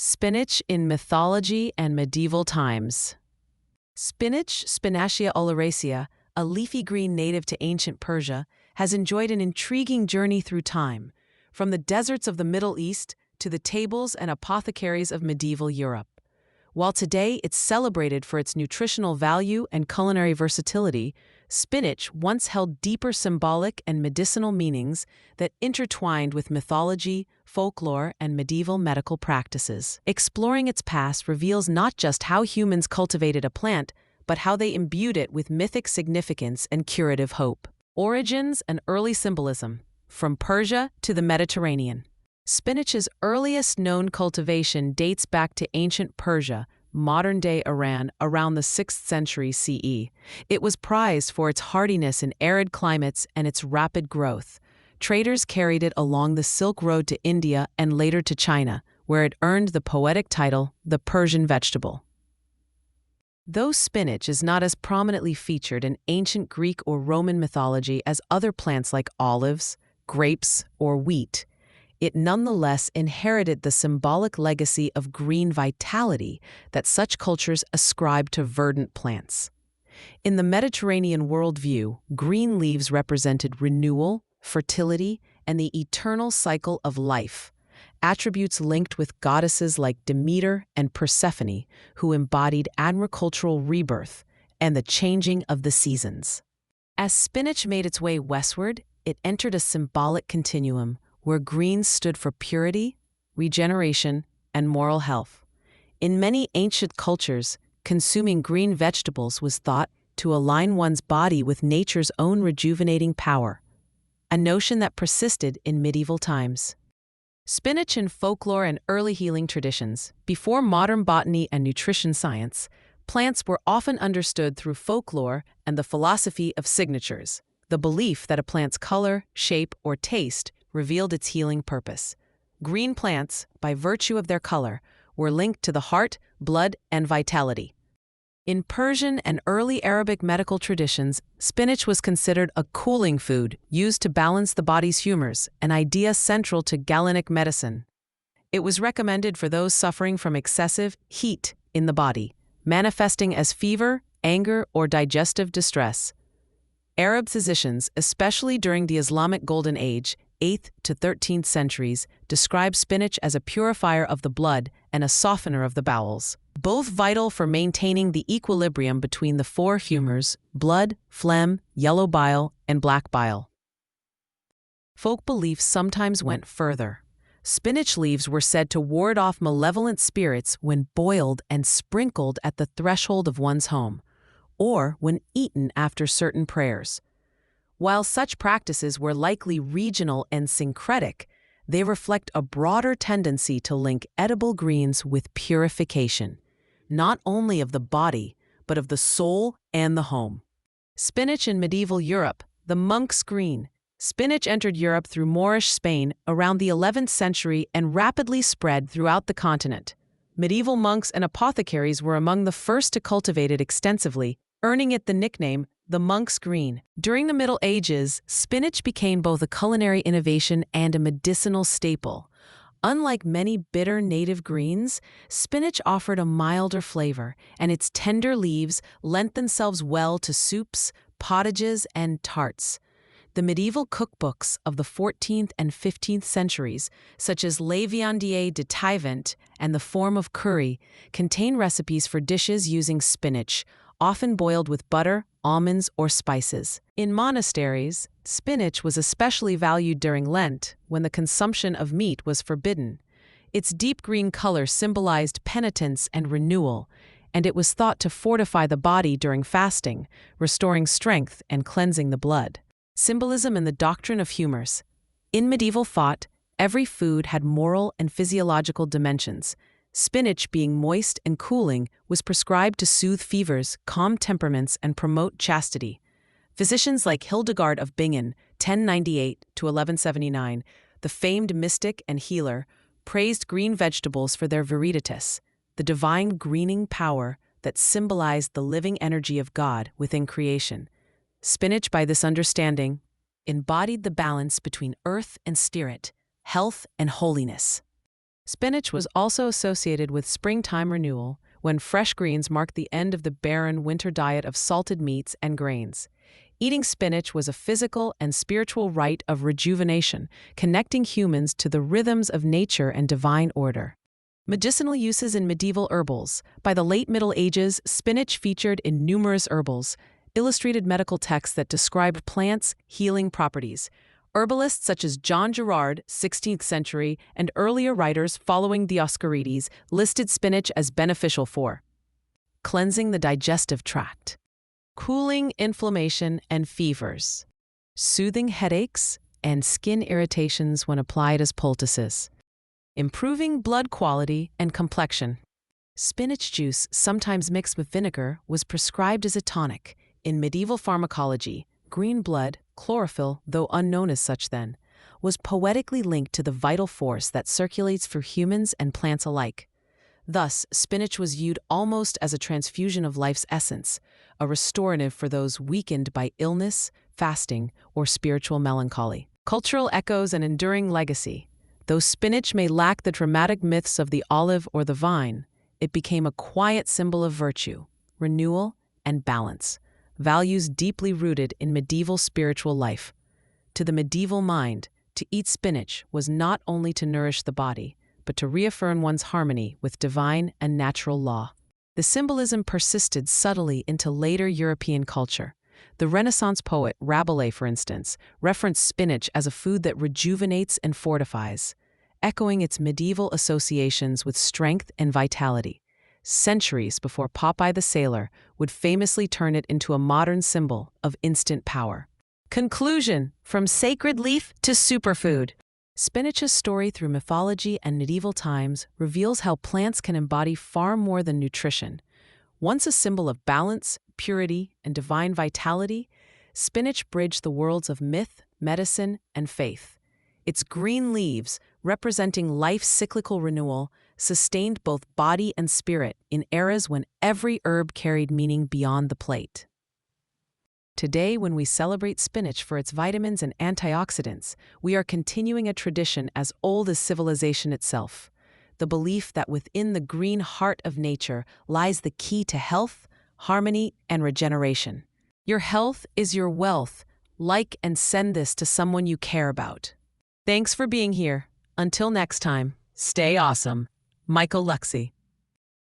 Spinach in Mythology and Medieval Times. Spinach, Spinacia oleracea, a leafy green native to ancient Persia, has enjoyed an intriguing journey through time, from the deserts of the Middle East to the tables and apothecaries of medieval Europe. While today it's celebrated for its nutritional value and culinary versatility, spinach once held deeper symbolic and medicinal meanings that intertwined with mythology, folklore, and medieval medical practices. Exploring its past reveals not just how humans cultivated a plant, but how they imbued it with mythic significance and curative hope. Origins and early symbolism, from Persia to the Mediterranean. Spinach's earliest known cultivation dates back to ancient Persia, modern-day Iran, around the 6th century CE. It was prized for its hardiness in arid climates and its rapid growth. Traders carried it along the Silk Road to India and later to China, where it earned the poetic title, the Persian vegetable. Though spinach is not as prominently featured in ancient Greek or Roman mythology as other plants like olives, grapes, or wheat, it nonetheless inherited the symbolic legacy of green vitality that such cultures ascribe to verdant plants. In the Mediterranean worldview, green leaves represented renewal, fertility, and the eternal cycle of life, attributes linked with goddesses like Demeter and Persephone, who embodied agricultural rebirth and the changing of the seasons. As spinach made its way westward, it entered a symbolic continuum where green stood for purity, regeneration, and moral health. In many ancient cultures, consuming green vegetables was thought to align one's body with nature's own rejuvenating power, a notion that persisted in medieval times. Spinach in folklore and early healing traditions. Before modern botany and nutrition science, plants were often understood through folklore and the philosophy of signatures, the belief that a plant's color, shape, or taste revealed its healing purpose. Green plants, by virtue of their color, were linked to the heart, blood, and vitality. In Persian and early Arabic medical traditions, spinach was considered a cooling food used to balance the body's humors, an idea central to Galenic medicine. It was recommended for those suffering from excessive heat in the body, manifesting as fever, anger, or digestive distress. Arab physicians, especially during the Islamic Golden Age, 8th to 13th centuries, describe spinach as a purifier of the blood and a softener of the bowels, both vital for maintaining the equilibrium between the four humors: blood, phlegm, yellow bile, and black bile. Folk beliefs sometimes went further. Spinach leaves were said to ward off malevolent spirits when boiled and sprinkled at the threshold of one's home, or when eaten after certain prayers. While such practices were likely regional and syncretic, they reflect a broader tendency to link edible greens with purification, not only of the body, but of the soul and the home. Spinach in medieval Europe, the monk's green. Spinach entered Europe through Moorish Spain around the 11th century and rapidly spread throughout the continent. Medieval monks and apothecaries were among the first to cultivate it extensively, earning it the nickname the monk's green. During the Middle Ages, spinach became both a culinary innovation and a medicinal staple. Unlike many bitter native greens, spinach offered a milder flavor, and its tender leaves lent themselves well to soups, pottages, and tarts. The medieval cookbooks of the 14th and 15th centuries, such as Les Viandiers de Taillevent and The Form of Curry, contain recipes for dishes using spinach, often boiled with butter, almonds, or spices. In monasteries, spinach was especially valued during Lent, when the consumption of meat was forbidden. Its deep green color symbolized penitence and renewal, and it was thought to fortify the body during fasting, restoring strength and cleansing the blood. Symbolism and the doctrine of humors. In medieval thought, every food had moral and physiological dimensions. Spinach, being moist and cooling, was prescribed to soothe fevers, calm temperaments, and promote chastity. Physicians like Hildegard of Bingen, 1098 to 1179, the famed mystic and healer, praised green vegetables for their viriditas, the divine greening power that symbolized the living energy of God within creation. Spinach, by this understanding, embodied the balance between earth and spirit, health and holiness. Spinach was also associated with springtime renewal, when fresh greens marked the end of the barren winter diet of salted meats and grains. Eating spinach was a physical and spiritual rite of rejuvenation, connecting humans to the rhythms of nature and divine order. Medicinal uses in medieval herbals. By the late Middle Ages, spinach featured in numerous herbals, illustrated medical texts that described plants' healing properties. Herbalists such as John Gerard, 16th century, and earlier writers following Dioscorides listed spinach as beneficial for cleansing the digestive tract, cooling inflammation and fevers, soothing headaches and skin irritations when applied as poultices, improving blood quality and complexion. Spinach juice, sometimes mixed with vinegar, was prescribed as a tonic. In medieval pharmacology, green blood, chlorophyll, though unknown as such then, was poetically linked to the vital force that circulates through humans and plants alike. Thus, spinach was viewed almost as a transfusion of life's essence, a restorative for those weakened by illness, fasting, or spiritual melancholy. Cultural echoes and enduring legacy. Though spinach may lack the dramatic myths of the olive or the vine, it became a quiet symbol of virtue, renewal, and balance, values deeply rooted in medieval spiritual life. To the medieval mind, to eat spinach was not only to nourish the body, but to reaffirm one's harmony with divine and natural law. The symbolism persisted subtly into later European culture. The Renaissance poet Rabelais, for instance, referenced spinach as a food that rejuvenates and fortifies, echoing its medieval associations with strength and vitality. Centuries before Popeye the Sailor would famously turn it into a modern symbol of instant power. Conclusion: from sacred leaf to superfood. Spinach's story through mythology and medieval times reveals how plants can embody far more than nutrition. Once a symbol of balance, purity, and divine vitality, spinach bridged the worlds of myth, medicine, and faith. Its green leaves, representing life's cyclical renewal, sustained both body and spirit in eras when every herb carried meaning beyond the plate. Today, when we celebrate spinach for its vitamins and antioxidants, we are continuing a tradition as old as civilization itself. The belief that within the green heart of nature lies the key to health, harmony, and regeneration. Your health is your wealth. Like and send this to someone you care about. Thanks for being here. Until next time, stay awesome. Michael Luxey.